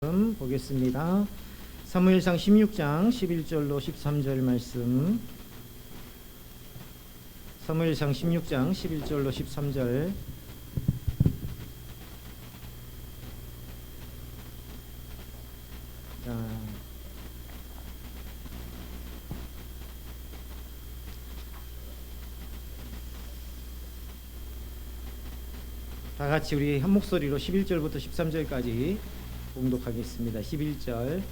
보겠습니다. 사무엘상 16장 11절로 13절 말씀. 사무엘상 16장 11절로 13절. 다 같이 우리 한 목소리로 11절부터 13절까지 봉독하겠습니다. 11절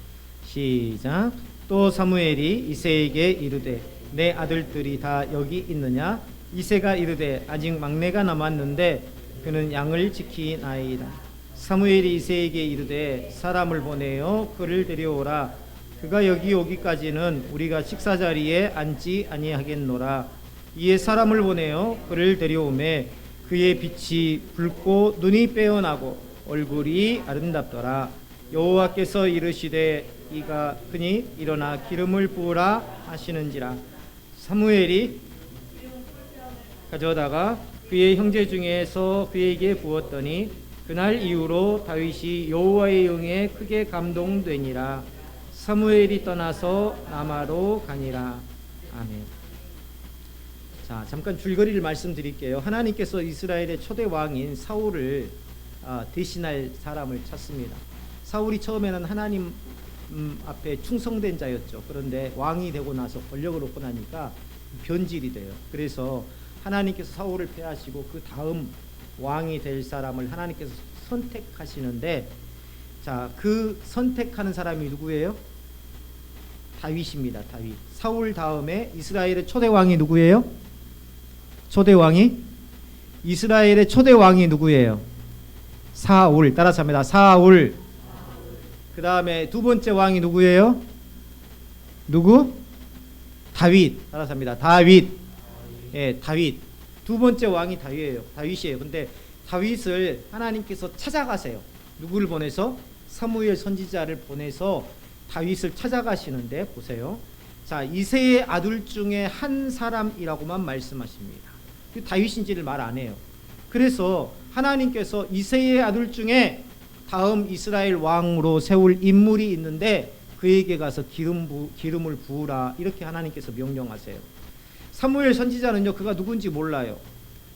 시작. 또 사무엘이 이새에게 이르되 내 아들들이 다 여기 있느냐? 이새가 이르되 아직 막내가 남았는데 그는 양을 지키나이다. 사무엘이 이새에게 이르되 사람을 보내어 그를 데려오라. 그가 여기 오기까지는 우리가 식사자리에 앉지 아니하겠노라. 이에 사람을 보내어 그를 데려오매 그의 빛이 붉고 눈이 빼어나고 얼굴이 아름답더라. 여호와께서 이르시되 이가 그니 일어나 기름을 부으라 하시는지라. 사무엘이 가져다가 그의 형제 중에서 그에게 부었더니 그날 이후로 다윗이 여호와의 영에 크게 감동되니라. 사무엘이 떠나서 라마로 가니라. 아멘. 자, 잠깐 줄거리를 말씀드릴게요. 하나님께서 이스라엘의 초대 왕인 사울을 대신할 사람을 찾습니다. 사울이 처음에는 하나님 앞에 충성된 자였죠. 그런데 왕이 되고 나서 권력을 얻고 나니까 변질이 돼요. 그래서 하나님께서 사울을 패하시고 그 다음 왕이 될 사람을 하나님께서 선택하시는데, 자, 그 선택하는 사람이 누구예요? 다윗입니다. 다윗. 사울 다음에 이스라엘의 초대 왕이 누구예요? 초대 왕이? 이스라엘의 초대 왕이 누구예요? 사울. 따라서 합니다. 사울. 그 다음에 두 번째 왕이 누구예요? 누구? 다윗. 따라서 합니다. 다윗. 예, 다윗. 두 번째 왕이 다윗이에요. 근데 다윗을 하나님께서 찾아가세요. 누구를 보내서? 사무엘 선지자를 보내서 다윗을 찾아가시는데, 보세요. 자, 이새의 아들 중에 한 사람이라고만 말씀하십니다. 다윗인지를 말 안 해요. 그래서 하나님께서 이새의 아들 중에 다음 이스라엘 왕으로 세울 인물이 있는데 그에게 가서 기름을 부으라, 이렇게 하나님께서 명령하세요. 사무엘 선지자는요, 그가 누군지 몰라요.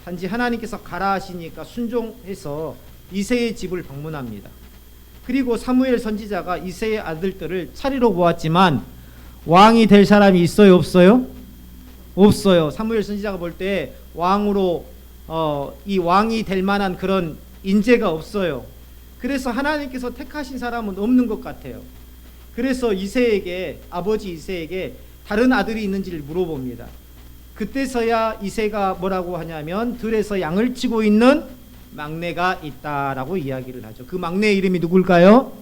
단지 하나님께서 가라 하시니까 순종해서 이새의 집을 방문합니다. 그리고 사무엘 선지자가 이새의 아들들을 차리러 보았지만 왕이 될 사람이 있어요, 없어요? 없어요. 사무엘 선지자가 볼 때 왕으로 이 왕이 될 만한 그런 인재가 없어요. 그래서 하나님께서 택하신 사람은 없는 것 같아요. 그래서 이새에게, 아버지 이새에게 다른 아들이 있는지를 물어봅니다. 그때서야 이새가 뭐라고 하냐면 들에서 양을 치고 있는 막내가 있다라고 이야기를 하죠. 그 막내의 이름이 누굴까요?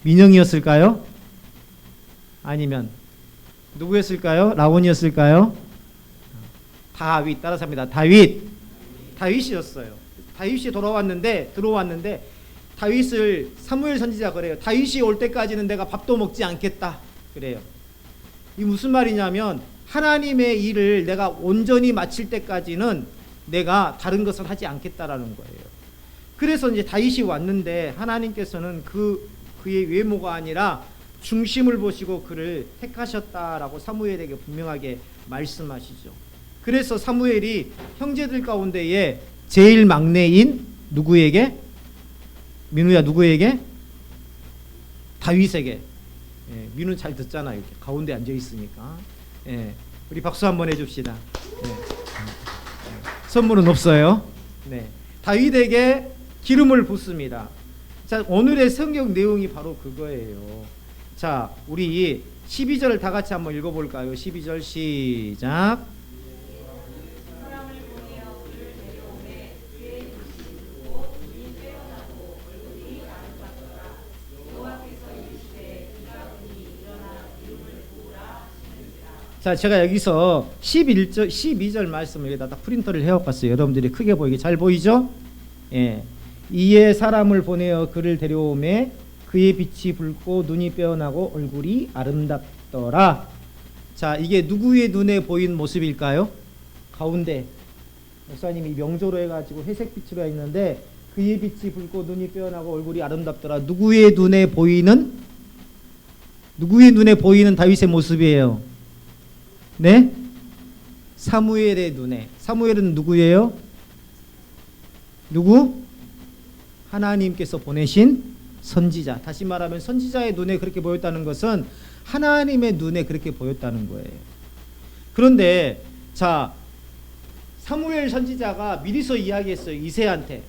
민영이었을까요? 아니면 누구였을까요? 라온이었을까요? 다윗. 따라서 합니다. 다윗이었어요. 다윗이 들어왔는데 다윗을 사무엘 선지자가 그래요. 다윗이 올 때까지는 내가 밥도 먹지 않겠다 그래요. 이 무슨 말이냐면 하나님의 일을 내가 온전히 마칠 때까지는 내가 다른 것을 하지 않겠다라는 거예요. 그래서 이제 다윗이 왔는데 하나님께서는 그의 외모가 아니라 중심을 보시고 그를 택하셨다라고 사무엘에게 분명하게 말씀하시죠. 그래서 사무엘이 형제들 가운데에 제일 막내인 누구에게? 민우야, 누구에게? 다윗에게. 예, 민우 잘 듣잖아. 이렇게 가운데 앉아 있으니까. 예, 우리 박수 한번 해줍시다. 예. 선물은 없어요. 네, 다윗에게 기름을 붓습니다. 자, 오늘의 성경 내용이 바로 그거예요. 자, 우리 12절 다 같이 한번 읽어볼까요? 12절 시작. 자, 제가 여기서 11절, 12절 말씀을 여기다 프린터를 해왔어요. 여러분들이 크게 보이게 잘 보이죠? 예. 이에 사람을 보내어 그를 데려오매 그의 빛이 붉고 눈이 빼어나고 얼굴이 아름답더라. 자, 이게 누구의 눈에 보인 모습일까요? 가운데 목사님이 명조로 해가지고 회색 빛으로 했는데 그의 빛이 붉고 눈이 빼어나고 얼굴이 아름답더라. 누구의 눈에 보이는 다윗의 모습이에요? 네? 사무엘의 눈에. 사무엘은 누구예요? 누구? 하나님께서 보내신 선지자. 다시 말하면 선지자의 눈에 그렇게 보였다는 것은 하나님의 눈에 그렇게 보였다는 거예요. 그런데 자, 사무엘 선지자가 미리서 이야기했어요. 이새한테,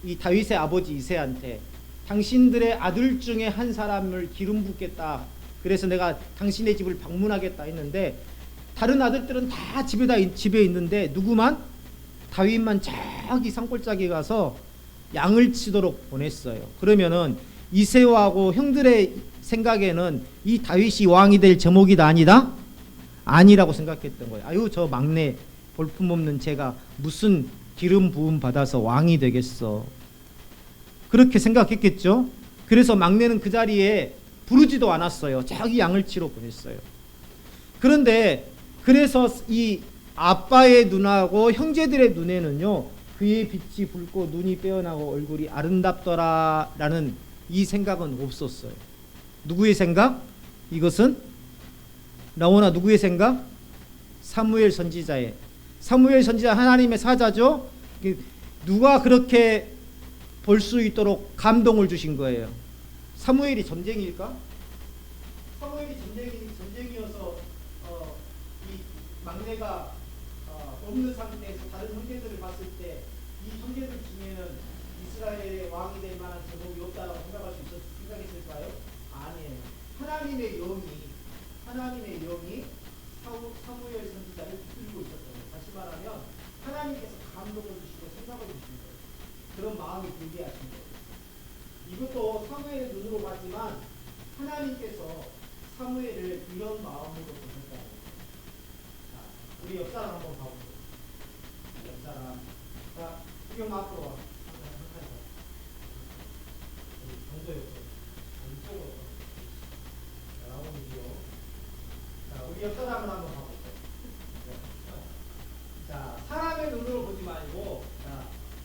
이 다윗의 아버지 이새한테, 당신들의 아들 중에 한 사람을 기름 붓겠다. 그래서 내가 당신의 집을 방문하겠다 했는데 다른 아들들은 다 집에 있는데 누구만? 다윗만 저기 산골짜기에 가서 양을 치도록 보냈어요. 그러면은 이새하고 형들의 생각에는 이 다윗이 왕이 될 제목이다 아니다? 아니라고 생각했던 거예요. 아유, 저 막내 볼품없는 제가 무슨 기름 부음 받아서 왕이 되겠어. 그렇게 생각했겠죠. 그래서 막내는 그 자리에 부르지도 않았어요. 자기 양을 치러 보냈어요. 그런데 그래서 이 아빠의 눈하고 형제들의 눈에는요, 그의 빛이 붉고 눈이 빼어나고 얼굴이 아름답더라라는 이 생각은 없었어요. 누구의 생각? 이것은 라오나 누구의 생각? 사무엘 선지자의. 사무엘 선지자 하나님의 사자죠. 누가 그렇게 볼 수 있도록 감동을 주신 거예요? 사무엘이 전쟁일까? 사무엘이 전쟁이어서 이 막내가 없는 상태에서 다른 형제들을 봤을 때 이 형제들 중에는 이스라엘의 왕이 될 만한 제목이 없다라고 생각했을까요? 아니에요. 하나님의 영이 사무엘 선지자를 붙들고 있었던 거예요. 다시 말하면 하나님께서 감동을 주시고 생각을 주신 거예요. 그런 마음이 들게 하신 거예요. 이것도 사무엘의 눈으로 봤지만 하나님께서 사무엘을 이런 마음으로 보셨다는 거예요. 자, 우리 옆사람 한번 봐보세요. 옆사람. 자, 지금 앞으로 와. 정도 옆으로. 이쪽으로. 자, 나오는지요. 자, 우리 옆사람을 한번 봐보세요. 자, 사람의 눈으로 보지 말고, 자,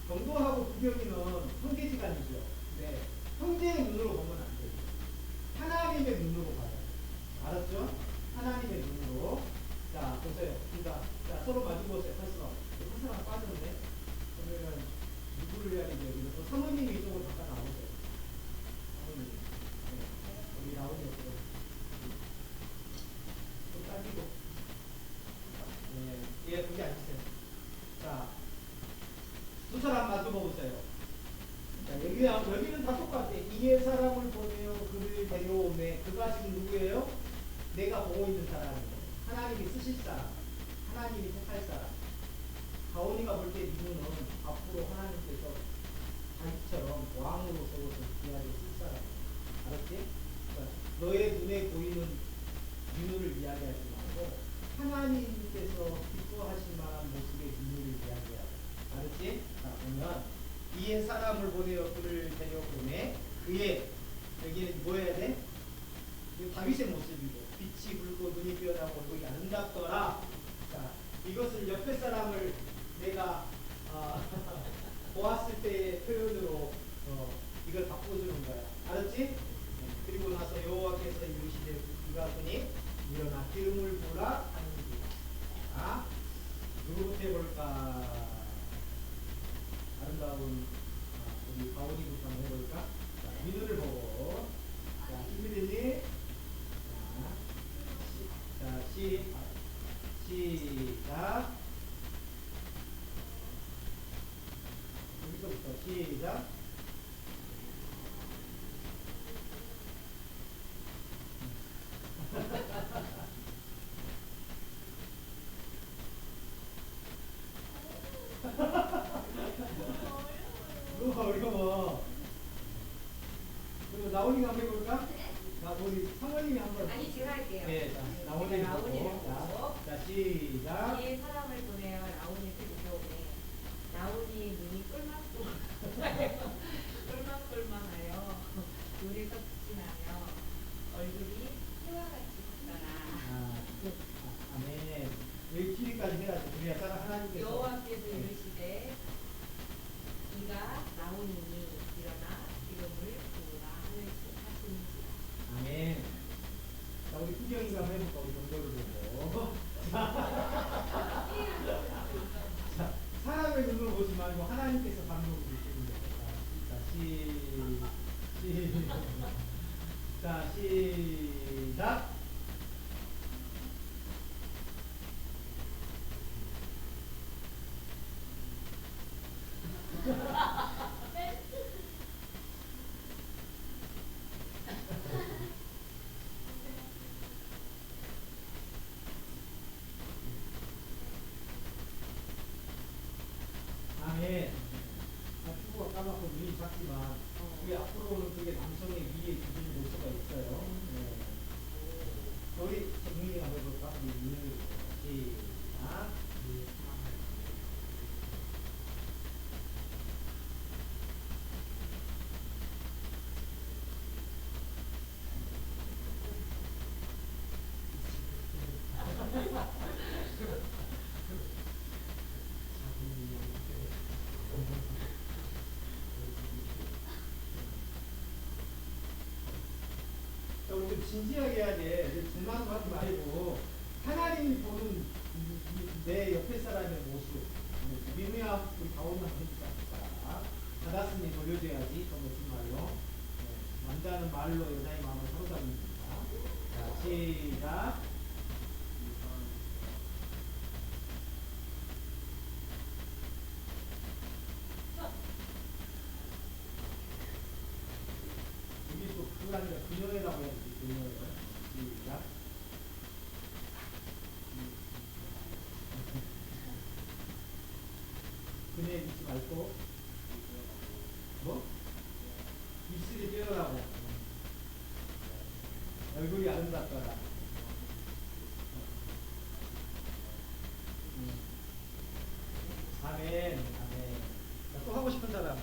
경도하고 부경이는 형제지간이죠. 네, 형제의 눈으로 보면 안 돼요. 하나님의 눈으로 봐요. 알았죠? 하나님의 눈으로. 자, 보세요. 그러니까, 자, 서로 마주 보세요. 한 사람 빠졌네. 그러면 누구를 해야 되죠? 여기서 사모님이 이쪽으로 잠깐 나오세요. 사모님. 네. 여기 나오니 옆으로. 좀 당기고. 네. 예, 거기 앉으세요. 자, 두 사람 마주 보세요. 자, 여기는 다 똑같아. 이에 사람을 보내어 그를 데려오매. 그가 지금 누구예요? 내가 보고 있는 사람이에요. 하나님이 쓰실 사람. 하나님이 택할 사람. 가온이가 볼 때 이 눈은 앞으로 하나님께서 자기처럼 왕으로 세워서 귀하게 쓸 사람. 알았지? 그러니까 너의 눈에 보이는 민우를 이야기하지 말고 하나님께서 기뻐하실 만한 모습의 민우를 이야기하라. 알았지? 자, 보면 이에 사람을 보내어 그를 데려오매. 그의, 여기는 뭐 해야 돼? 다윗의 모습이고 빛이 붉고 눈이 빼어나고 얼굴이 아름답더라. 자, 이것을 옆에 사람을 내가 보았을 때의 표현으로 이걸 바꿔주는 거야. 알았지? 네. 그리고 나서 여호와께서 이르시되 그가 보니 일어나 기름을 부으라 하는지라. 자, 누구부터 해볼까? 아름다운 우리 가온이부터 한번 해볼까? 자, 민우를 보고. 자, 준비됐니? 자, 시작. 여기서부터 시작. 너무 어려워. 그리고 나오니가 한번 해볼까? 나 우리 상원님이 한번. 아니, 제가 할게요. 네, 자, 나오니를 보고. 자, 시작. 이 사람을 보내어 라온이 데려오매. 라온이 눈이 꿀맛꿀맛하여 눈에 떡지 나며 얼굴이 해와같이 밝더라. 아멘. 여기 키위까지 해가지고 우리가 따라 하나님께서 여호와께서 이르시되 이가 라온이니 시작. 다음에 축구가 까맣고 눈이 작지만 우리 앞으로는 그게 남성의 미의 기준이 될 수가 있어요. 우리 정민이가 해볼까? 시작. 자, 우리 좀 진지하게 해야 돼. 장난도 하지 말고 하나님이 보는 내 옆에 사람의 모습. 민우야, 우리 가오나 해주자. 받았으니 돌려줘야지. 더 멋진 말로. 남자는 말로 여자의 마음을 사로잡는다. 자, 시작. 여기 또 그거 아니라 그녀라고 해야지. 그녀. 시작. 그녀의 입술 밟고 뭐? 입술이 뼈라고. 얼굴이 아름답더라. 아멘. 아멘. 또 하고 싶은 사람.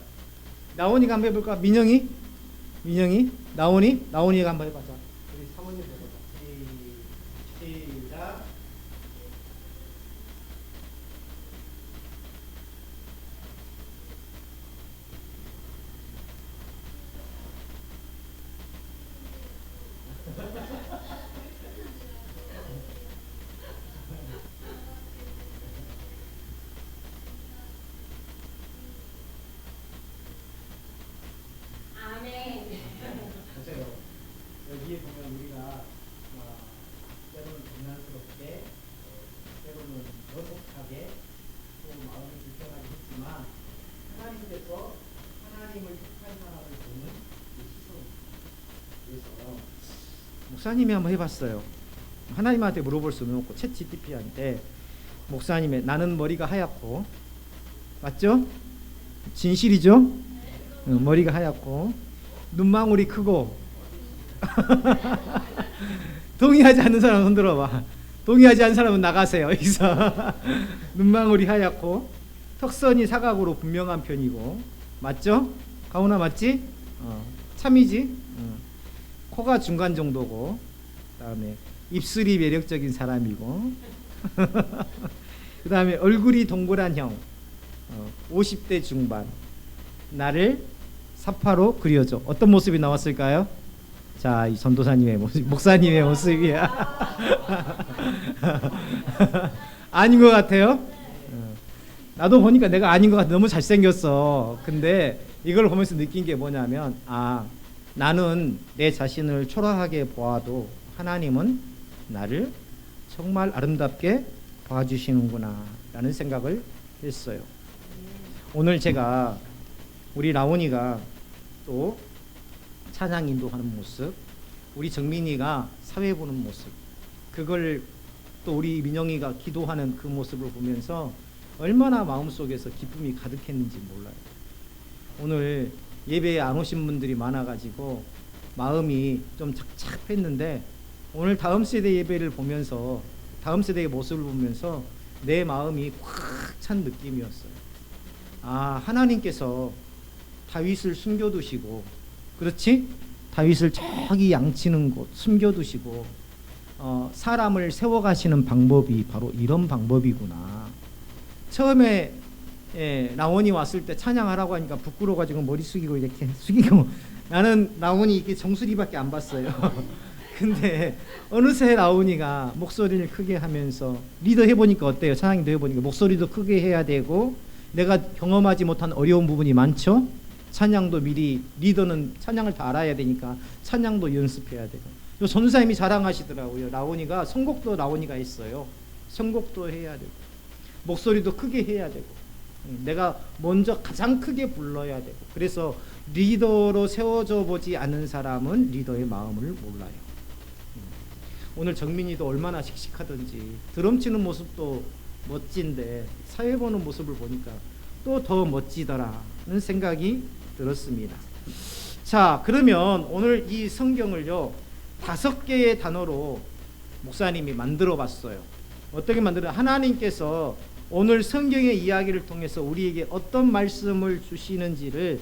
나온이가 한번 해볼까? 민영이? 민영이? 나온이가 한번 해보자. 우리 사모님 해보자. 시작. 아멘. 보세요. 여기에 보면 우리가 때로는 장난스럽게, 때로는 어색하게, 또 마음이 불편하게 했지만 하나님께서 하나님을 택한 사람을 보는 그 시선. 그래서 목사님이 한번 해봤어요. 하나님한테 물어볼 수는 없고 챗 GPT한테 목사님의 나는 머리가 하얗고 맞죠? 진실이죠? 머리가 하얗고 눈망울이 크고 동의하지 않는 사람 손 들어봐. 동의하지 않는 사람은 나가세요. 여기서 눈망울이 하얗고 턱선이 사각으로 분명한 편이고 맞죠? 가훈아 맞지? 참이지? 코가 중간 정도고 그다음에 입술이 매력적인 사람이고 그다음에 얼굴이 동그란 형 50대 중반 나를 사파로 그려줘. 어떤 모습이 나왔을까요? 자, 이 전도사님의 모습, 목사님의 모습이야. 아닌 것 같아요? 나도 보니까 내가 아닌 것 같아. 너무 잘생겼어. 근데 이걸 보면서 느낀 게 뭐냐면 나는 내 자신을 초라하게 보아도 하나님은 나를 정말 아름답게 봐주시는구나 라는 생각을 했어요. 오늘 제가 우리 라온이가 또 찬양 인도하는 모습, 우리 정민이가 사회 보는 모습, 그걸 또 우리 민영이가 기도하는 그 모습을 보면서 얼마나 마음속에서 기쁨이 가득했는지 몰라요. 오늘 예배에 안 오신 분들이 많아가지고 마음이 좀 착잡했는데 오늘 다음 세대 예배를 보면서 다음 세대의 모습을 보면서 내 마음이 꽉 찬 느낌이었어요. 하나님께서 다윗을 숨겨두시고, 그렇지? 다윗을 저기 양치는 곳 숨겨두시고 사람을 세워가시는 방법이 바로 이런 방법이구나. 처음에 라온이 왔을 때 찬양하라고 하니까 부끄러워가지고 머리 숙이고 이렇게 숙이고 나는 라온이 이렇게 정수리밖에 안 봤어요. 근데 어느새 라온이가 목소리를 크게 하면서 리더 해보니까 어때요? 찬양도 해보니까 목소리도 크게 해야 되고 내가 경험하지 못한 어려운 부분이 많죠? 찬양도 미리, 리더는 찬양을 다 알아야 되니까 찬양도 연습해야 되고. 요 전사님이 자랑하시더라고요. 라오니가 선곡도 라오니가 있어요. 선곡도 해야 되고 목소리도 크게 해야 되고 내가 먼저 가장 크게 불러야 되고. 그래서 리더로 세워져 보지 않은 사람은 리더의 마음을 몰라요. 오늘 정민이도 얼마나 씩씩하든지 드럼 치는 모습도 멋진데 사회 보는 모습을 보니까 또 더 멋지더라는 생각이 들었습니다. 자, 그러면 오늘 이 성경을요 5개의 단어로 목사님이 만들어 봤어요. 어떻게 만들어? 하나님께서 오늘 성경의 이야기를 통해서 우리에게 어떤 말씀을 주시는지를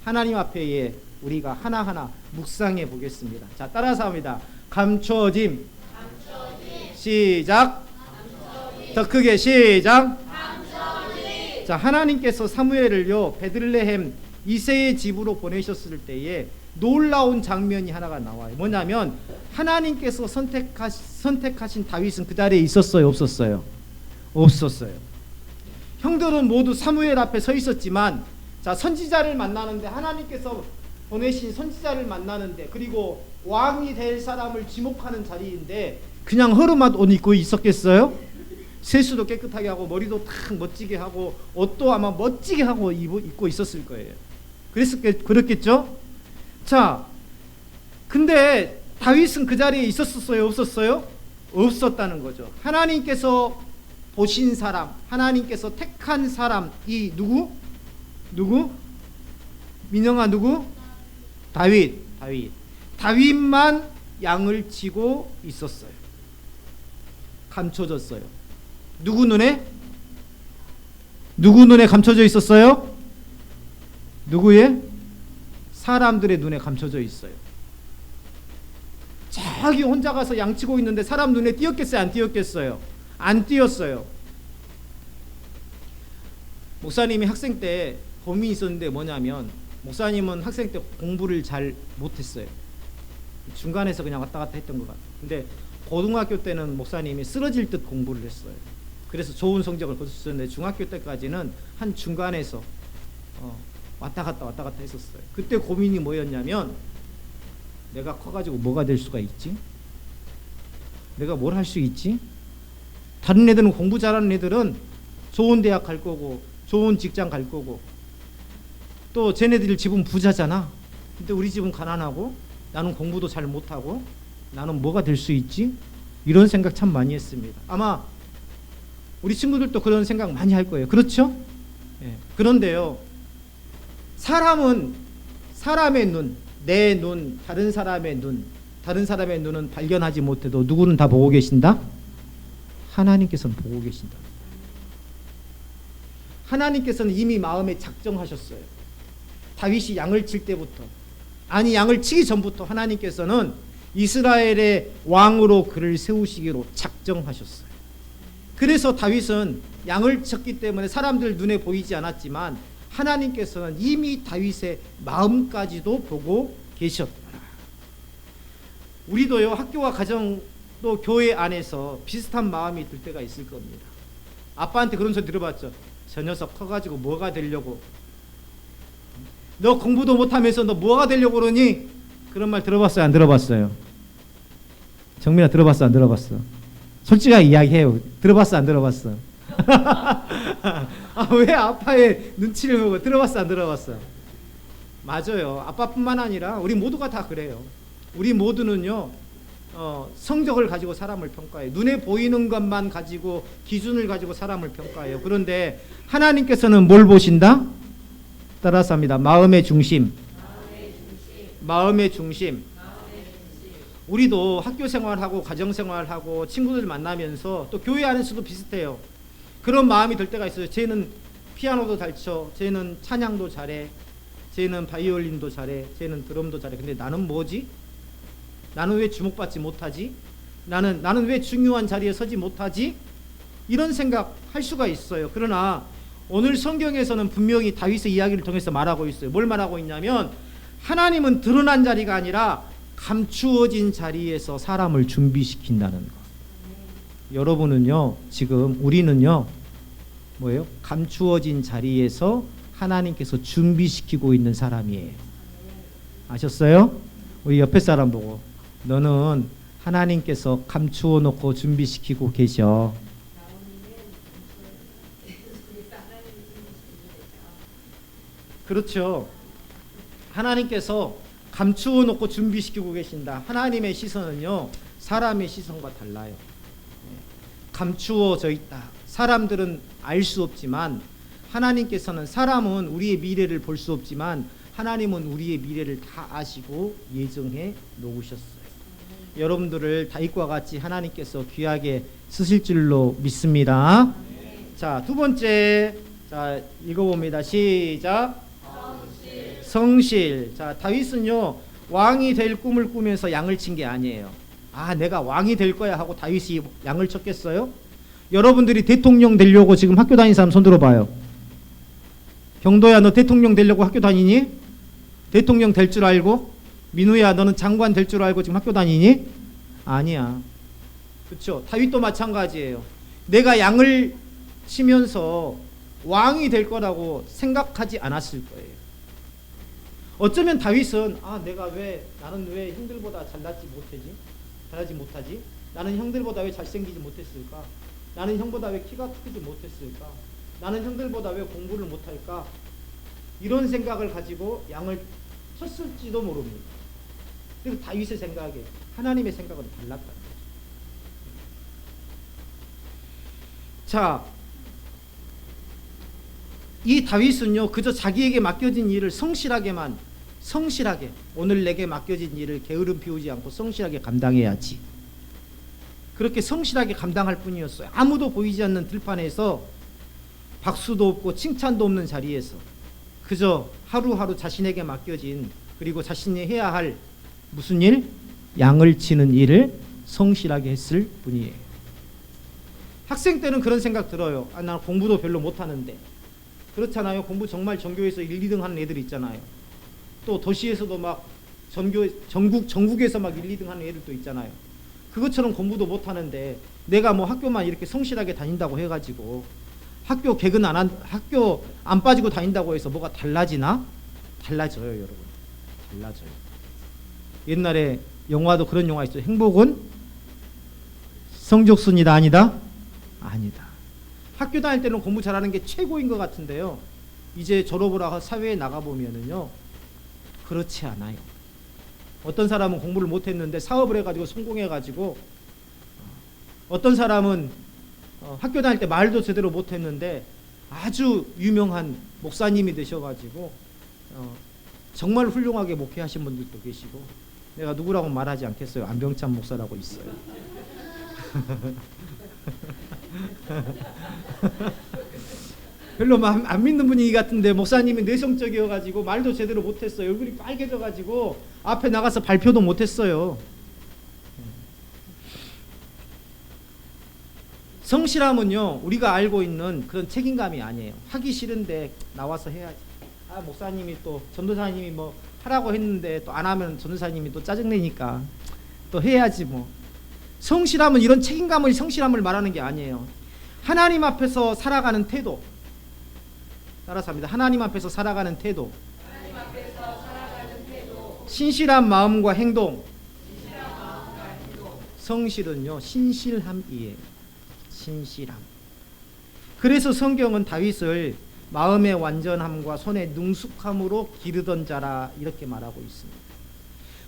하나님 앞에 우리가 하나하나 묵상해 보겠습니다. 자, 따라서 합니다. 감춰짐. 시작. 더 크게 시작. 자, 하나님께서 사무엘을요 베들레헴 이새의 집으로 보내셨을 때에 놀라운 장면이 하나가 나와요. 뭐냐면 하나님께서 선택하신 다윗은 그 자리에 있었어요, 없었어요? 없었어요. 형들은 모두 사무엘 앞에 서 있었지만, 자, 선지자를 만나는데, 하나님께서 보내신 선지자를 만나는데, 그리고 왕이 될 사람을 지목하는 자리인데 그냥 허름한 옷 입고 있었겠어요? 세수도 깨끗하게 하고 머리도 탁 멋지게 하고 옷도 아마 멋지게 하고 입고 있었을 거예요. 그랬겠죠? 자, 근데 다윗은 그 자리에 있었어요, 없었어요? 없었다는 거죠. 하나님께서 보신 사람, 하나님께서 택한 사람이 누구? 민영아, 누구? 다윗만 양을 치고 있었어요. 감춰졌어요. 누구 눈에 감춰져 있었어요? 누구의? 사람들의 눈에 감춰져 있어요. 자기 혼자 가서 양치고 있는데 사람 눈에 띄었겠어요, 안 띄었겠어요? 안 띄었어요. 목사님이 학생 때 고민이 있었는데 뭐냐면, 목사님은 학생 때 공부를 잘 못했어요. 중간에서 그냥 왔다 갔다 했던 것 같아요. 근데 고등학교 때는 목사님이 쓰러질 듯 공부를 했어요. 그래서 좋은 성적을 거두셨는데 중학교 때까지는 한 중간에서 왔다 갔다 했었어요. 그때 고민이 뭐였냐면, 내가 커가지고 뭐가 될 수가 있지? 내가 뭘 할 수 있지? 다른 애들은, 공부 잘하는 애들은 좋은 대학 갈 거고 좋은 직장 갈 거고, 또 쟤네들 집은 부자잖아. 근데 우리 집은 가난하고 나는 공부도 잘 못하고 나는 뭐가 될 수 있지? 이런 생각 참 많이 했습니다. 아마 우리 친구들도 그런 생각 많이 할 거예요. 그렇죠? 예. 그런데요, 사람은 사람의 눈, 내 눈, 다른 사람의 눈은 발견하지 못해도 누구는 다 보고 계신다? 하나님께서는 보고 계신다. 하나님께서는 이미 마음에 작정하셨어요. 다윗이 양을 칠 때부터, 아니 양을 치기 전부터 하나님께서는 이스라엘의 왕으로 그를 세우시기로 작정하셨어요. 그래서 다윗은 양을 쳤기 때문에 사람들 눈에 보이지 않았지만 하나님께서는 이미 다윗의 마음까지도 보고 계셨다. 우리도요, 학교와 가정도 교회 안에서 비슷한 마음이 들 때가 있을 겁니다. 아빠한테 그런 소리 들어봤죠? 저 녀석 커가지고 뭐가 되려고, 너 공부도 못하면서 너 뭐가 되려고 그러니? 그런 말 들어봤어요, 안 들어봤어요? 정민아, 들어봤어, 안 들어봤어? 솔직하게 이야기해요. 들어봤어, 안 들어봤어? 왜 아빠의 눈치를 보고 들어봤어, 안 들어봤어? 맞아요. 아빠뿐만 아니라 우리 모두가 다 그래요. 우리 모두는요, 성적을 가지고 사람을 평가해요. 눈에 보이는 것만 가지고, 기준을 가지고 사람을 평가해요. 그런데 하나님께서는 뭘 보신다? 따라서 합니다. 마음의 중심. 우리도 학교 생활하고 가정 생활하고 친구들 만나면서 또 교회 안에서도 비슷해요. 그런 마음이 들 때가 있어요. 쟤는 피아노도 잘 쳐, 쟤는 찬양도 잘해, 쟤는 바이올린도 잘해, 쟤는 드럼도 잘해. 근데 나는 뭐지? 나는 왜 주목받지 못하지? 나는 왜 중요한 자리에 서지 못하지? 이런 생각 할 수가 있어요. 그러나 오늘 성경에서는 분명히 다윗의 이야기를 통해서 말하고 있어요. 뭘 말하고 있냐면, 하나님은 드러난 자리가 아니라 감추어진 자리에서 사람을 준비시킨다는 것. 여러분은요, 지금 우리는요, 뭐예요? 감추어진 자리에서 하나님께서 준비시키고 있는 사람이에요. 아셨어요? 우리 옆에 사람 보고 너는 하나님께서 감추어 놓고 준비시키고 계셔. 그렇죠. 하나님께서 감추어 놓고 준비시키고 계신다. 하나님의 시선은요, 사람의 시선과 달라요. 감추어져 있다. 사람들은 알 수 없지만 하나님께서는, 사람은 우리의 미래를 볼 수 없지만 하나님은 우리의 미래를 다 아시고 예정해 놓으셨어요. 여러분들을 다윗과 같이 하나님께서 귀하게 쓰실 줄로 믿습니다. 자, 두 번째, 자, 읽어봅니다. 시작. 성실. 자, 다윗은요, 왕이 될 꿈을 꾸면서 양을 친 게 아니에요. 아, 내가 왕이 될 거야 하고 다윗이 양을 쳤겠어요? 여러분들이 대통령 되려고 지금 학교 다니는 사람 손 들어봐요. 경도야, 너 대통령 되려고 학교 다니니? 대통령 될 줄 알고? 민우야, 너는 장관 될 줄 알고 지금 학교 다니니? 아니야. 그렇죠? 다윗도 마찬가지예요. 내가 양을 치면서 왕이 될 거라고 생각하지 않았을 거예요. 어쩌면 다윗은, 아, 나는 왜 형들보다 잘하지 못하지? 나는 형들보다 왜 잘생기지 못했을까? 나는 형보다 왜 키가 크지 못했을까? 나는 형들보다 왜 공부를 못할까? 이런 생각을 가지고 양을 쳤을지도 모릅니다. 그리고 다윗의 생각에 하나님의 생각은 달랐다는 거죠. 자, 이 다윗은요, 그저 자기에게 맡겨진 일을 성실하게, 오늘 내게 맡겨진 일을 게으름 피우지 않고 성실하게 감당해야지, 그렇게 성실하게 감당할 뿐이었어요. 아무도 보이지 않는 들판에서, 박수도 없고 칭찬도 없는 자리에서 그저 하루하루 자신에게 맡겨진, 그리고 자신이 해야 할 무슨 일? 양을 치는 일을 성실하게 했을 뿐이에요. 학생 때는 그런 생각 들어요. 아, 난 공부도 별로 못하는데. 그렇잖아요. 공부 정말 전교에서 1, 2등 하는 애들 있잖아요. 또 도시에서도 막 전국에서 막 1, 2등 하는 애들도 있잖아요. 그것처럼 공부도 못하는데 내가 뭐 학교만 이렇게 성실하게 다닌다고 해가지고 학교 안 빠지고 다닌다고 해서 뭐가 달라지나? 달라져요, 여러분. 달라져요. 옛날에 영화도 그런 영화 있어요. 행복은 성적순이다, 아니다? 아니다. 학교 다닐 때는 공부 잘하는 게 최고인 것 같은데요, 이제 졸업을 하고 사회에 나가보면은요, 그렇지 않아요. 어떤 사람은 공부를 못했는데 사업을 해가지고 성공해가지고, 어떤 사람은 학교 다닐 때 말도 제대로 못했는데 아주 유명한 목사님이 되셔가지고 정말 훌륭하게 목회하신 분들도 계시고, 내가 누구라고 말하지 않겠어요. 안병찬 목사라고 있어요. 별로 안 믿는 분위기 같은데 목사님이 내성적이어가지고 말도 제대로 못했어요. 얼굴이 빨개져가지고 앞에 나가서 발표도 못했어요. 성실함은요, 우리가 알고 있는 그런 책임감이 아니에요. 하기 싫은데 나와서 해야지. 아, 목사님이 또 전도사님이 뭐 하라고 했는데 또 안 하면 전도사님이 또 짜증내니까 또 해야지 뭐. 성실함은 이런 책임감의 성실함을 말하는 게 아니에요. 하나님 앞에서 살아가는 태도. 따라서 합니다. 하나님 앞에서 살아가는 태도. 신실한 마음과 행동. 성실은요, 신실함이에요. 신실함. 그래서 성경은 다윗을 마음의 완전함과 손의 능숙함으로 기르던 자라 이렇게 말하고 있습니다.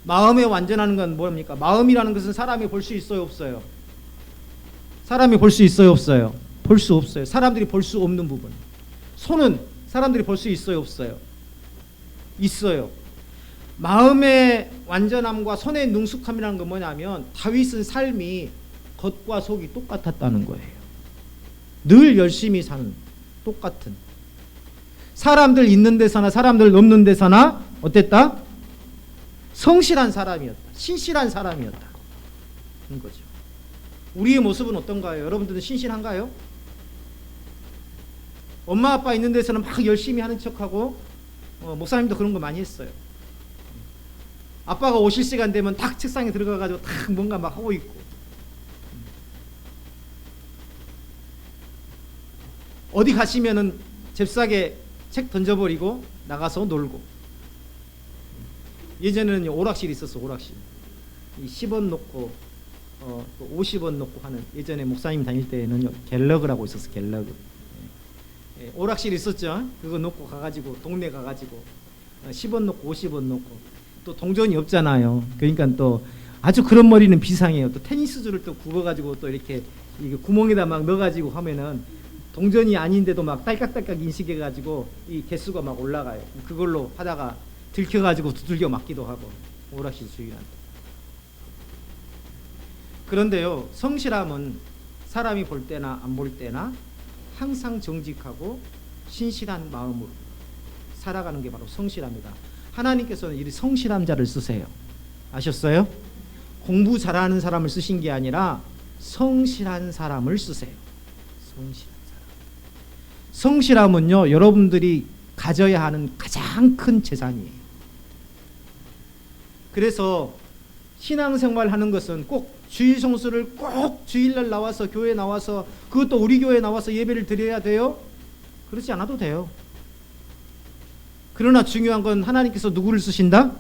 마음의 완전하는 건 뭡니까? 마음이라는 것은 사람이 볼 수 있어요, 없어요? 사람이 볼 수 있어요, 없어요? 볼 수 없어요. 사람들이 볼 수 없는 부분. 손은 사람들이 볼 수 있어요, 없어요? 있어요. 마음의 완전함과 손의 능숙함이라는 건 뭐냐면, 다윗은 삶이 겉과 속이 똑같았다는 거예요. 늘 열심히 사는, 똑같은. 사람들 있는 데서나 사람들 없는 데서나 어땠다? 성실한 사람이었다. 신실한 사람이었다. 그런 거죠. 우리의 모습은 어떤가요? 여러분들은 신실한가요? 엄마 아빠 있는 데서는 막 열심히 하는 척하고, 목사님도 그런 거 많이 했어요. 아빠가 오실 시간 되면 딱 책상에 들어가가지고 딱 뭔가 막 하고 있고, 어디 가시면은 잽싸게 책 던져버리고 나가서 놀고. 예전에는 오락실이 있었어. 오락실. 이 10원 놓고 또 50원 놓고 하는, 예전에 목사님 다닐 때는 갤러그라고 있었어. 갤러그. 오락실이 있었죠. 그거 놓고 가가지고 동네 가가지고 10원 놓고 50원 놓고, 또 동전이 없잖아요. 그러니까 또 아주 그런 머리는 비상해요. 또 테니스줄을 또 굽어가지고 또 이렇게 이게 구멍에다 막 넣어가지고 하면은 동전이 아닌데도 막 딸깍딸깍 인식해가지고 이 개수가 막 올라가요. 그걸로 하다가 들켜가지고 두들겨 맞기도 하고, 오락실 주인한테. 그런데요, 성실함은 사람이 볼 때나 안 볼 때나 항상 정직하고 신실한 마음으로 살아가는 게 바로 성실합니다. 하나님께서는 이 성실한 자를 쓰세요. 아셨어요? 공부 잘하는 사람을 쓰신 게 아니라 성실한 사람을 쓰세요. 성실한 사람. 성실함은요, 여러분들이 가져야 하는 가장 큰 재산이에요. 그래서 신앙생활 하는 것은 꼭 주일 성수를 꼭 주일날 나와서 교회 나와서, 그것도 우리 교회 나와서 예배를 드려야 돼요? 그렇지 않아도 돼요. 그러나 중요한 건 하나님께서 누구를 쓰신다?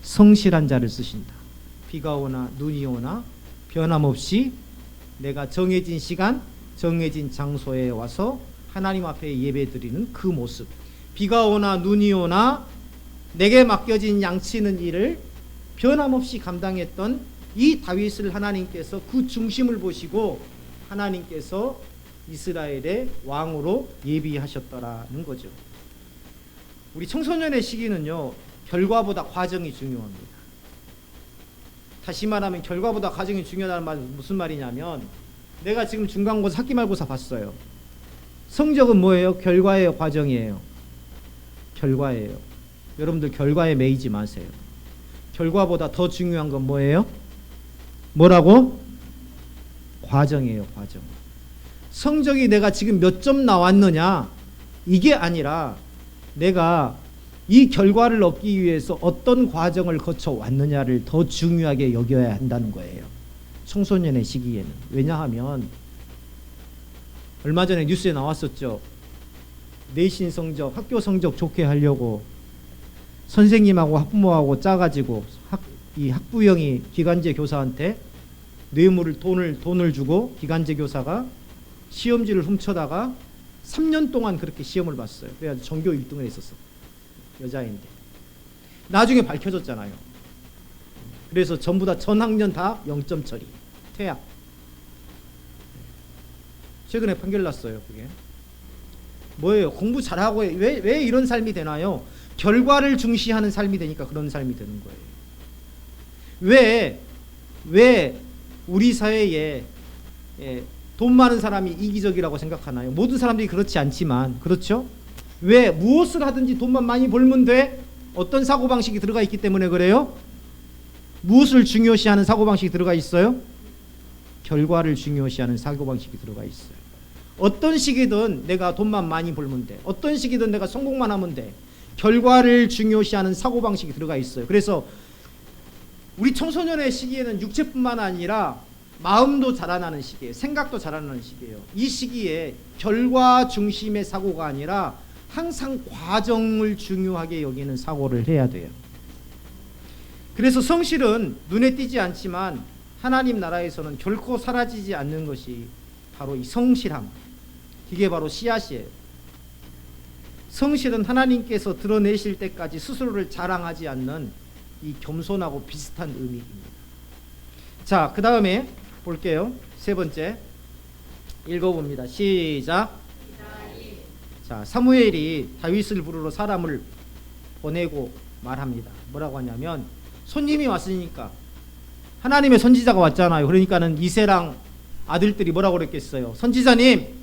성실한 자를 쓰신다. 비가 오나 눈이 오나 변함없이 내가 정해진 시간, 정해진 장소에 와서 하나님 앞에 예배 드리는 그 모습. 비가 오나 눈이 오나 내게 맡겨진 양치는 일을 변함없이 감당했던 이 다윗을 하나님께서 그 중심을 보시고 하나님께서 이스라엘의 왕으로 예비하셨더라는 거죠. 우리 청소년의 시기는요, 결과보다 과정이 중요합니다. 다시 말하면 결과보다 과정이 중요하다는 말은 무슨 말이냐면, 내가 지금 중간고사, 학기말고사 봤어요. 성적은 뭐예요? 결과예요, 과정이에요? 결과예요. 여러분들 결과에 매이지 마세요. 결과보다 더 중요한 건 뭐예요? 뭐라고? 과정이에요, 과정. 성적이 내가 지금 몇 점 나왔느냐, 이게 아니라 내가 이 결과를 얻기 위해서 어떤 과정을 거쳐 왔느냐를 더 중요하게 여겨야 한다는 거예요. 청소년의 시기에는. 왜냐하면 얼마 전에 뉴스에 나왔었죠. 내신 성적, 학교 성적 좋게 하려고 선생님하고 학부모하고 짜가지고 이 학부형이 기간제 교사한테 뇌물을 돈을 주고 기간제 교사가 시험지를 훔쳐다가 3년 동안 그렇게 시험을 봤어요. 그래가지고 전교 1등을 했었어. 여자인데. 나중에 밝혀졌잖아요. 그래서 전부 다 전 학년 다 0점 처리. 퇴학. 최근에 판결 났어요. 그게 뭐예요? 공부 잘하고 왜 이런 삶이 되나요? 결과를 중시하는 삶이 되니까 그런 삶이 되는 거예요. 왜 우리 사회에 돈 많은 사람이 이기적이라고 생각하나요? 모든 사람들이 그렇지 않지만, 그렇죠? 왜 무엇을 하든지 돈만 많이 벌면 돼? 어떤 사고방식이 들어가 있기 때문에 그래요? 무엇을 중요시하는 사고방식이 들어가 있어요? 결과를 중요시하는 사고방식이 들어가 있어요. 어떤 시기든 내가 돈만 많이 벌면 돼. 어떤 시기든 내가 성공만 하면 돼. 결과를 중요시하는 사고방식이 들어가 있어요. 그래서 우리 청소년의 시기에는 육체뿐만 아니라 마음도 자라나는 시기예요. 생각도 자라나는 시기예요. 이 시기에 결과 중심의 사고가 아니라 항상 과정을 중요하게 여기는 사고를 해야 돼요. 그래서 성실은 눈에 띄지 않지만 하나님 나라에서는 결코 사라지지 않는 것이 바로 이 성실함. 이게 바로 씨앗이에요. 성실은 하나님께서 드러내실 때까지 스스로를 자랑하지 않는 이 겸손하고 비슷한 의미입니다. 자, 그 다음에 볼게요. 세 번째 읽어봅니다. 시작. 자, 사무엘이 다윗을 부르러 사람을 보내고 말합니다. 뭐라고 하냐면, 손님이 왔으니까, 하나님의 선지자가 왔잖아요. 그러니까는 이세랑 아들들이 뭐라고 그랬겠어요? 선지자님,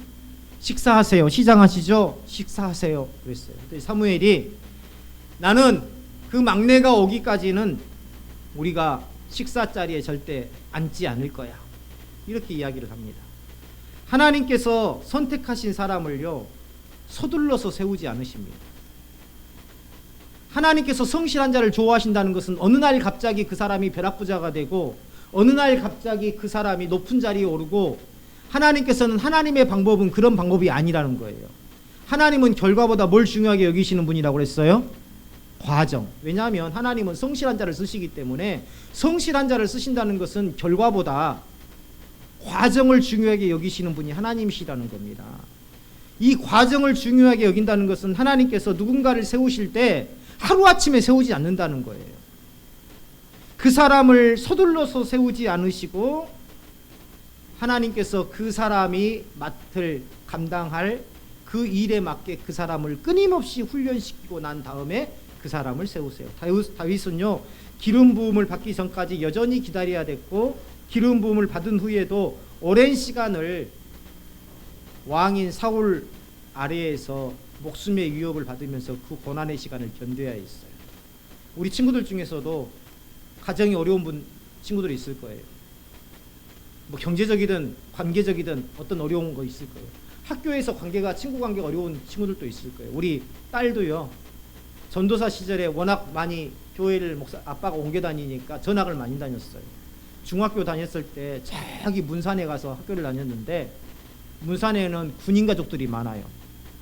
식사하세요. 시장하시죠? 식사하세요. 그랬어요. 사무엘이, 나는 그 막내가 오기까지는 우리가 식사 자리에 절대 앉지 않을 거야. 이렇게 이야기를 합니다. 하나님께서 선택하신 사람을요, 서둘러서 세우지 않으십니다. 하나님께서 성실한 자를 좋아하신다는 것은 어느 날 갑자기 그 사람이 벼락부자가 되고, 어느 날 갑자기 그 사람이 높은 자리에 오르고, 하나님께서는, 하나님의 방법은 그런 방법이 아니라는 거예요. 하나님은 결과보다 뭘 중요하게 여기시는 분이라고 그랬어요? 과정. 왜냐하면 하나님은 성실한 자를 쓰시기 때문에 성실한 자를 쓰신다는 것은 결과보다 과정을 중요하게 여기시는 분이 하나님이시라는 겁니다. 이 과정을 중요하게 여긴다는 것은 하나님께서 누군가를 세우실 때 하루아침에 세우지 않는다는 거예요. 그 사람을 서둘러서 세우지 않으시고 하나님께서 그 사람이 맡을 감당할 그 일에 맞게 그 사람을 끊임없이 훈련시키고 난 다음에 그 사람을 세우세요. 다윗은요, 기름 부음을 받기 전까지 여전히 기다려야 됐고, 기름 부음을 받은 후에도 오랜 시간을 왕인 사울 아래에서 목숨의 위협을 받으면서 그 고난의 시간을 견뎌야 했어요. 우리 친구들 중에서도 가정이 어려운 친구들이 있을 거예요. 뭐 경제적이든 관계적이든 어떤 어려운 거 있을 거예요. 학교에서 친구 관계가 어려운 친구들도 있을 거예요. 우리 딸도요, 전도사 시절에 워낙 많이 교회를 아빠가 옮겨 다니니까 전학을 많이 다녔어요. 중학교 다녔을 때 저기 문산에 가서 학교를 다녔는데, 문산에는 군인 가족들이 많아요.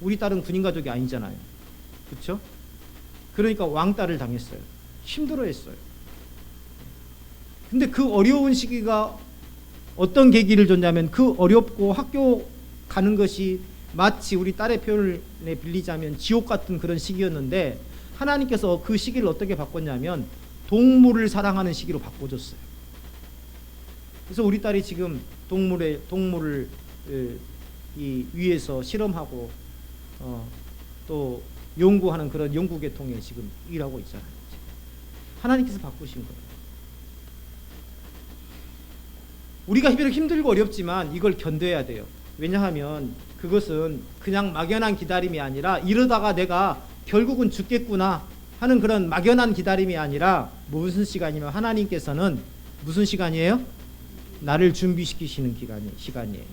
우리 딸은 군인 가족이 아니잖아요. 그렇죠? 그러니까 왕따를 당했어요. 힘들어했어요. 근데 그 어려운 시기가 어떤 계기를 줬냐면, 그 어렵고 학교 가는 것이 마치 우리 딸의 표현을 빌리자면 지옥 같은 그런 시기였는데, 하나님께서 그 시기를 어떻게 바꿨냐면 동물을 사랑하는 시기로 바꿔줬어요. 그래서 우리 딸이 지금 동물을 위해서 실험하고 또 연구하는 그런 연구계통에 지금 일하고 있잖아요. 하나님께서 바꾸신 거예요. 우리가 비록 힘들고 어렵지만 이걸 견뎌야 돼요. 왜냐하면 그것은 그냥 막연한 기다림이 아니라, 이러다가 내가 결국은 죽겠구나 하는 그런 막연한 기다림이 아니라, 무슨 시간이면 하나님께서는 무슨 시간이에요? 나를 준비시키시는 시간이에요.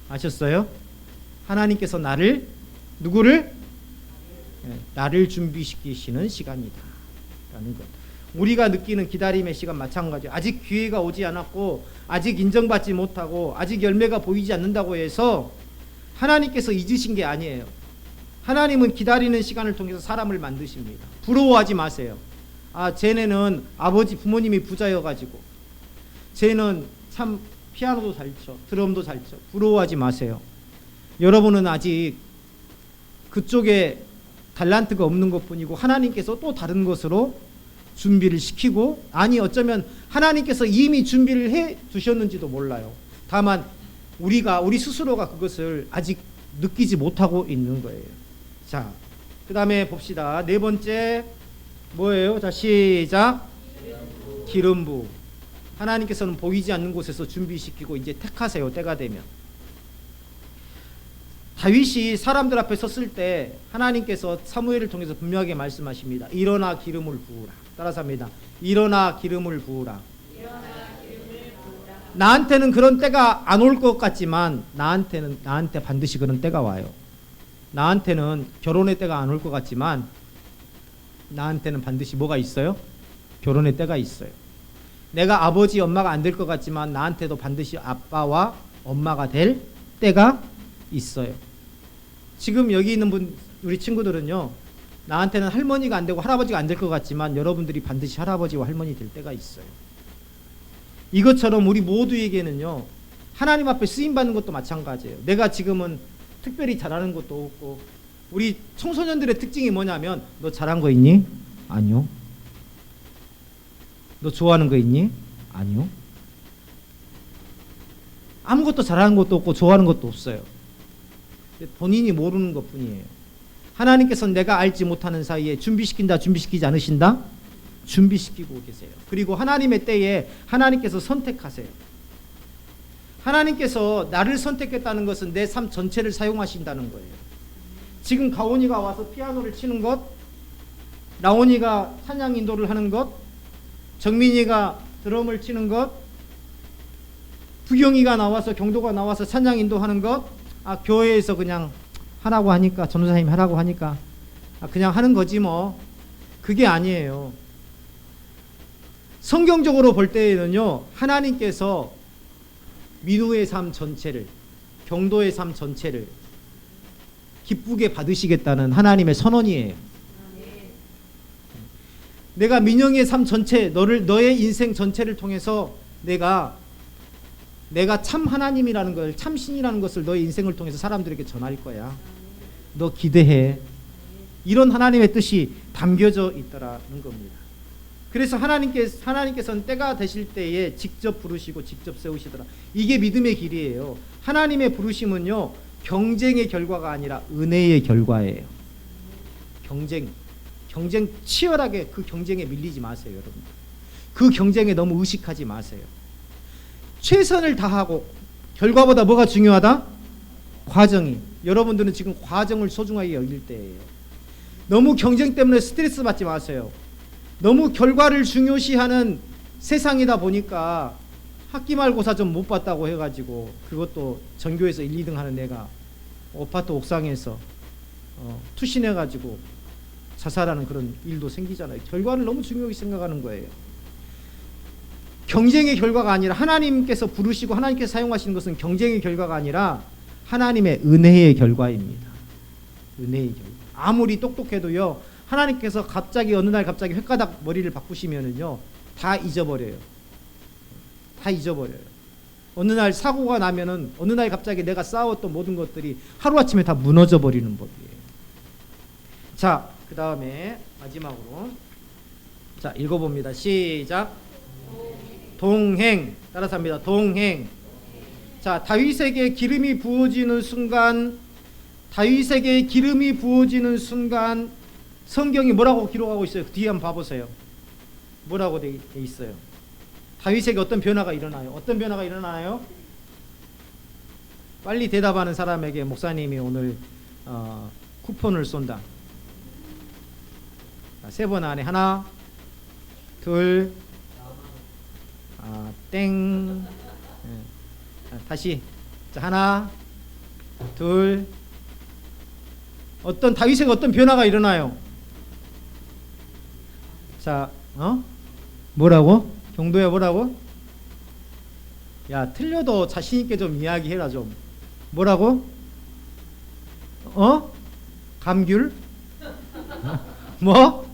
아셨어요? 하나님께서 누구를? 나를 준비시키시는 시간이다 라는 것. 우리가 느끼는 기다림의 시간 마찬가지예요. 아직 기회가 오지 않았고, 아직 인정받지 못하고, 아직 열매가 보이지 않는다고 해서 하나님께서 잊으신 게 아니에요. 하나님은 기다리는 시간을 통해서 사람을 만드십니다. 부러워하지 마세요. 쟤네는 부모님이 부자여가지고, 쟤는 참 피아노도 잘 쳐, 드럼도 잘 쳐. 부러워하지 마세요. 여러분은 아직 그쪽에 달란트가 없는 것뿐이고, 하나님께서 또 다른 것으로 준비를 시키고, 어쩌면 하나님께서 이미 준비를 해 두셨는지도 몰라요. 다만 우리 스스로가 그것을 아직 느끼지 못하고 있는 거예요. 자, 그 다음에 봅시다. 네 번째 뭐예요? 자, 시작. 기름 부음. 하나님께서는 보이지 않는 곳에서 준비시키고 이제 택하세요. 때가 되면. 다윗이 사람들 앞에 섰을 때 하나님께서 사무엘을 통해서 분명하게 말씀하십니다. 일어나 기름을 부으라. 따라서 합니다. 일어나 기름을 부으라. 나한테는 그런 때가 안 올 것 같지만 나한테 반드시 그런 때가 와요. 나한테는 결혼의 때가 안 올 것 같지만 나한테는 반드시 뭐가 있어요? 결혼의 때가 있어요. 내가 아버지 엄마가 안 될 것 같지만 나한테도 반드시 아빠와 엄마가 될 때가 있어요. 지금 여기 있는 우리 친구들은요, 나한테는 할머니가 안 되고 할아버지가 안 될 것 같지만 여러분들이 반드시 할아버지와 할머니 될 때가 있어요. 이것처럼 우리 모두에게는요, 하나님 앞에 쓰임받는 것도 마찬가지예요. 내가 지금은 특별히 잘하는 것도 없고, 우리 청소년들의 특징이 뭐냐면, 너 잘한 거 있니? 아니요. 너 좋아하는 거 있니? 아니요. 아무것도 잘하는 것도 없고 좋아하는 것도 없어요. 본인이 모르는 것뿐이에요. 하나님께서는 내가 알지 못하는 사이에 준비시킨다, 준비시키지 않으신다? 준비시키고 계세요. 그리고 하나님의 때에 하나님께서 선택하세요. 하나님께서 나를 선택했다는 것은 내 삶 전체를 사용하신다는 거예요. 지금 가온이가 와서 피아노를 치는 것, 라온이가 찬양 인도를 하는 것, 정민이가 드럼을 치는 것, 부경이가 나와서, 경도가 나와서 찬양 인도하는 것, 교회에서 그냥 하라고 하니까, 전도사님이 하라고 하니까 그냥 하는 거지 뭐. 그게 아니에요. 성경적으로 볼 때에는요, 하나님께서 민우의 삶 전체를, 경도의 삶 전체를, 기쁘게 받으시겠다는 하나님의 선언이에요. 내가 민영의 삶 전체, 너의 인생 전체를 통해서 내가 참 하나님이라는 걸, 참 신이라는 것을 너의 인생을 통해서 사람들에게 전할 거야. 너 기대해. 이런 하나님의 뜻이 담겨져 있더라는 겁니다. 그래서 하나님께서는 때가 되실 때에 직접 부르시고 직접 세우시더라. 이게 믿음의 길이에요. 하나님의 부르심은요, 경쟁의 결과가 아니라 은혜의 결과예요. 경쟁 치열하게 그 경쟁에 밀리지 마세요, 여러분. 그 경쟁에 너무 의식하지 마세요. 최선을 다하고 결과보다 뭐가 중요하다? 과정이. 여러분들은 지금 과정을 소중하게 여길 때예요. 너무 경쟁 때문에 스트레스 받지 마세요. 너무 결과를 중요시하는 세상이다 보니까 학기말고사 좀 못 봤다고 해가지고 그것도 전교에서 1, 2등 하는 애가 아파트 옥상에서 투신해가지고 자살하는 그런 일도 생기잖아요. 결과를 너무 중요하게 생각하는 거예요. 경쟁의 결과가 아니라 하나님께서 부르시고 하나님께서 사용하시는 것은 경쟁의 결과가 아니라 하나님의 은혜의 결과입니다. 은혜의 결과. 아무리 똑똑해도요, 하나님께서 어느 날 갑자기 횟가닥 머리를 바꾸시면은요, 다 잊어버려요. 다 잊어버려요. 어느 날 사고가 나면은 어느 날 갑자기 내가 쌓아왔던 모든 것들이 하루아침에 다 무너져 버리는 법이에요. 자, 그 다음에 마지막으로 자, 읽어봅니다. 시작. 동행. 따라서 합니다. 동행. 자, 다윗에게 기름이 부어지는 순간, 성경이 뭐라고 기록하고 있어요? 뒤에 한번 봐보세요. 뭐라고 돼 있어요? 다윗에게 어떤 변화가 일어나요? 어떤 변화가 일어나요? 빨리 대답하는 사람에게 목사님이 오늘 쿠폰을 쏜다. 3번 안에 하나, 둘, 땡. 다시. 자, 하나, 둘. 다윗에게 어떤 변화가 일어나요? 자, 뭐라고? 경도야, 뭐라고? 야, 틀려도 자신있게 좀 이야기해라, 좀. 뭐라고? 감귤? 뭐?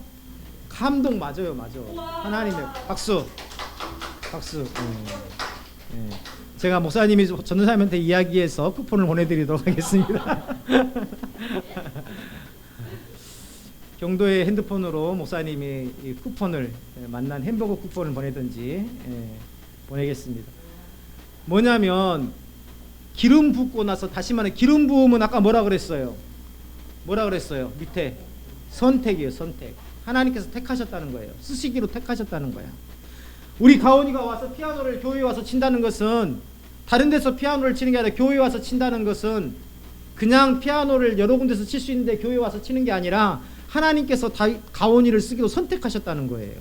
감동. 맞아요. 하나님의 박수. 제가 목사님이 전도사님한테 이야기해서 쿠폰을 보내드리도록 하겠습니다. 경도의 핸드폰으로 목사님이 이 쿠폰을, 만난 햄버거 쿠폰을 보내든지 보내겠습니다. 뭐냐면 기름 붓고 나서, 다시 말해 기름 부으면 아까 뭐라 그랬어요? 밑에 선택이에요. 선택. 하나님께서 택하셨다는 거예요. 쓰시기로 택하셨다는 거야. 우리 가온이가 와서 피아노를 교회에 와서 친다는 것은, 다른 데서 피아노를 치는 게 아니라 교회에 와서 친다는 것은, 그냥 피아노를 여러 군데서 칠 수 있는데 교회에 와서 치는 게 아니라 하나님께서 가온이를 쓰기로 선택하셨다는 거예요.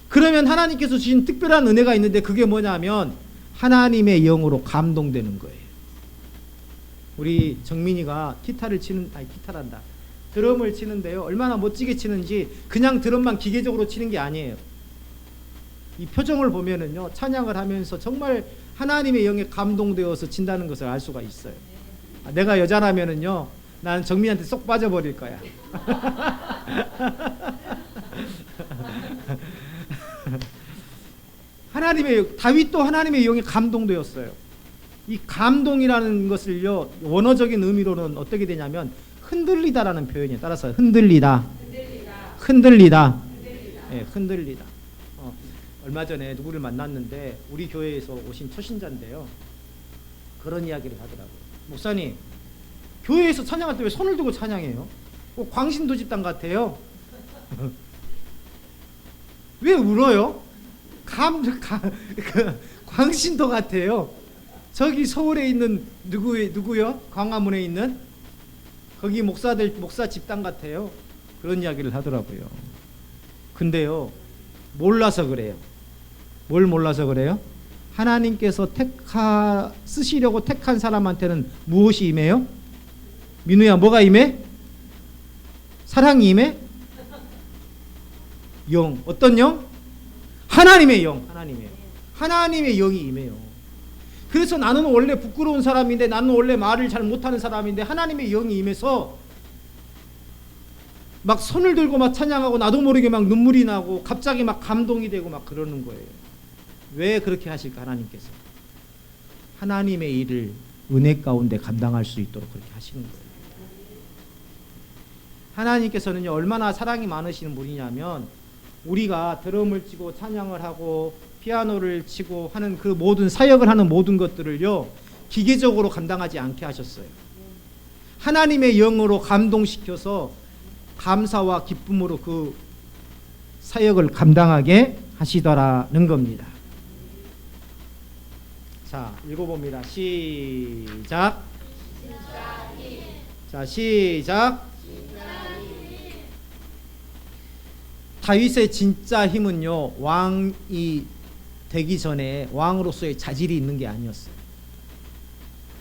그러면 하나님께서 주신 특별한 은혜가 있는데, 그게 뭐냐면 하나님의 영으로 감동되는 거예요. 우리 정민이가 드럼을 치는데요, 얼마나 멋지게 치는지, 그냥 드럼만 기계적으로 치는 게 아니에요. 이 표정을 보면은요, 찬양을 하면서 정말 하나님의 영에 감동되어서 친다는 것을 알 수가 있어요. 내가 여자라면은요, 나는 정민이한테 쏙 빠져버릴 거야. 다윗도 하나님의 영에 감동되었어요. 이 감동이라는 것을요, 원어적인 의미로는 어떻게 되냐면 흔들리다라는 표현이에요. 따라서 흔들리다. 예, 흔들리다. 얼마 전에 누구를 만났는데 우리 교회에서 오신 초신자인데요, 그런 이야기를 하더라고요. 목사님, 교회에서 찬양할 때 왜 손을 들고 찬양해요? 꼭 광신도 집단 같아요. 왜 울어요? 광신도 같아요. 저기 서울에 있는 누구요? 광화문에 있는 거기 목사 집단 같아요. 그런 이야기를 하더라고요. 근데요, 몰라서 그래요. 뭘 몰라서 그래요? 하나님께서 쓰시려고 택한 사람한테는 무엇이 임해요? 민우야, 뭐가 임해? 사랑이 임해? 영. 어떤 영? 하나님의 영. 하나님의 영이 임해요. 그래서 나는 원래 부끄러운 사람인데, 나는 원래 말을 잘 못하는 사람인데 하나님의 영이 임해서 막 손을 들고 막 찬양하고 나도 모르게 막 눈물이 나고 갑자기 막 감동이 되고 막 그러는 거예요. 왜 그렇게 하실까? 하나님께서 하나님의 일을 은혜 가운데 감당할 수 있도록 그렇게 하시는 거예요. 하나님께서는요, 얼마나 사랑이 많으시는 분이냐면, 우리가 드럼을 치고 찬양을 하고 피아노를 치고 하는 그 모든 사역을 하는 모든 것들을요, 기계적으로 감당하지 않게 하셨어요. 하나님의 영으로 감동시켜서 감사와 기쁨으로 그 사역을 감당하게 하시더라는 겁니다. 자, 읽어봅니다. 시작. 자, 시작. 다윗의 진짜 힘은요, 왕이 되기 전에 왕으로서의 자질이 있는 게 아니었어요.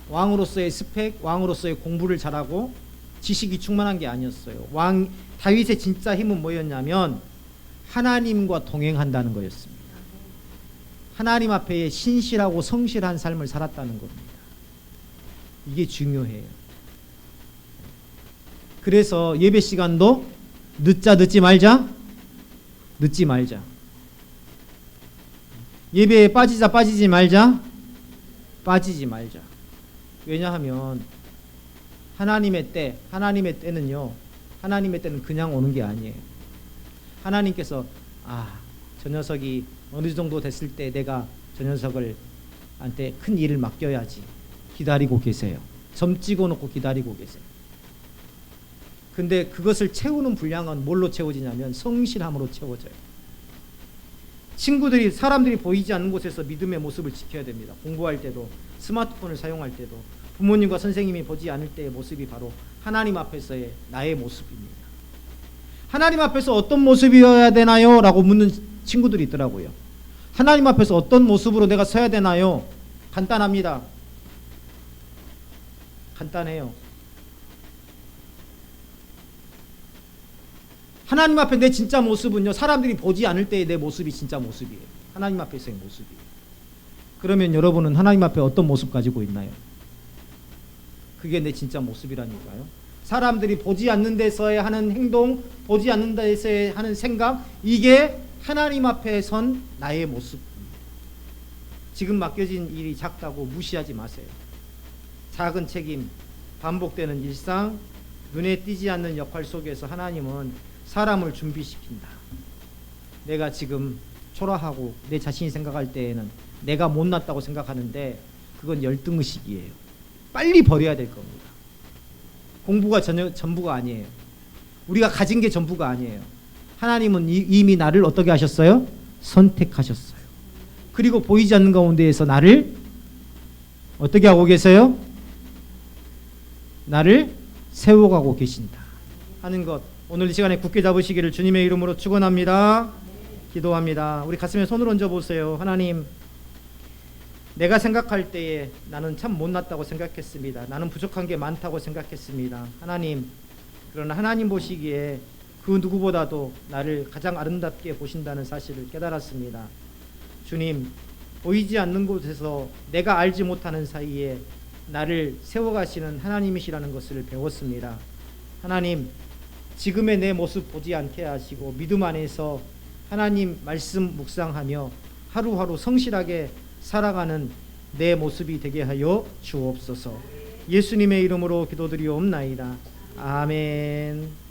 왕으로서의 스펙, 왕으로서의 공부를 잘하고 지식이 충만한 게 아니었어요. 다윗의 진짜 힘은 뭐였냐면 하나님과 동행한다는 거였습니다. 하나님 앞에 신실하고 성실한 삶을 살았다는 겁니다. 이게 중요해요. 그래서 예배 시간도 늦지 말자. 예배에 빠지지 말자. 왜냐하면 하나님의 때는요, 하나님의 때는 그냥 오는 게 아니에요. 하나님께서 저 녀석이 어느 정도 됐을 때 내가 저 녀석을 한테 큰 일을 맡겨야지 기다리고 계세요. 점 찍어놓고 기다리고 계세요. 근데 그것을 채우는 분량은 뭘로 채워지냐면 성실함으로 채워져요. 사람들이 보이지 않는 곳에서 믿음의 모습을 지켜야 됩니다. 공부할 때도, 스마트폰을 사용할 때도, 부모님과 선생님이 보지 않을 때의 모습이 바로 하나님 앞에서의 나의 모습입니다. 하나님 앞에서 어떤 모습이어야 되나요? 라고 묻는 친구들이 있더라고요. 하나님 앞에서 어떤 모습으로 내가 서야 되나요? 간단합니다. 간단해요. 하나님 앞에 내 진짜 모습은요, 사람들이 보지 않을 때의 내 모습이 진짜 모습이에요. 하나님 앞에서의 모습이에요. 그러면 여러분은 하나님 앞에 어떤 모습 가지고 있나요? 그게 내 진짜 모습이라니까요. 사람들이 보지 않는 데서의 하는 행동, 보지 않는 데서의 하는 생각, 이게 하나님 앞에 선 나의 모습. 지금 맡겨진 일이 작다고 무시하지 마세요. 작은 책임, 반복되는 일상, 눈에 띄지 않는 역할 속에서 하나님은 사람을 준비시킨다. 내가 지금 초라하고 내 자신이 생각할 때에는 내가 못났다고 생각하는데 그건 열등의식이에요. 빨리 버려야 될 겁니다. 공부가 전부가 아니에요. 우리가 가진 게 전부가 아니에요. 하나님은 이미 나를 어떻게 하셨어요? 선택하셨어요. 그리고 보이지 않는 가운데에서 나를 어떻게 하고 계세요? 나를 세워가고 계신다 하는 것, 오늘 이 시간에 굳게 잡으시기를 주님의 이름으로 축원합니다. 기도합니다. 우리 가슴에 손을 얹어 보세요. 하나님, 내가 생각할 때에 나는 참 못났다고 생각했습니다. 나는 부족한 게 많다고 생각했습니다. 하나님, 그러나 하나님 보시기에 그 누구보다도 나를 가장 아름답게 보신다는 사실을 깨달았습니다. 주님, 보이지 않는 곳에서 내가 알지 못하는 사이에 나를 세워가시는 하나님이시라는 것을 배웠습니다. 하나님, 지금의 내 모습 보지 않게 하시고 믿음 안에서 하나님 말씀 묵상하며 하루하루 성실하게 살아가는 내 모습이 되게 하여 주옵소서. 예수님의 이름으로 기도드리옵나이다. 아멘.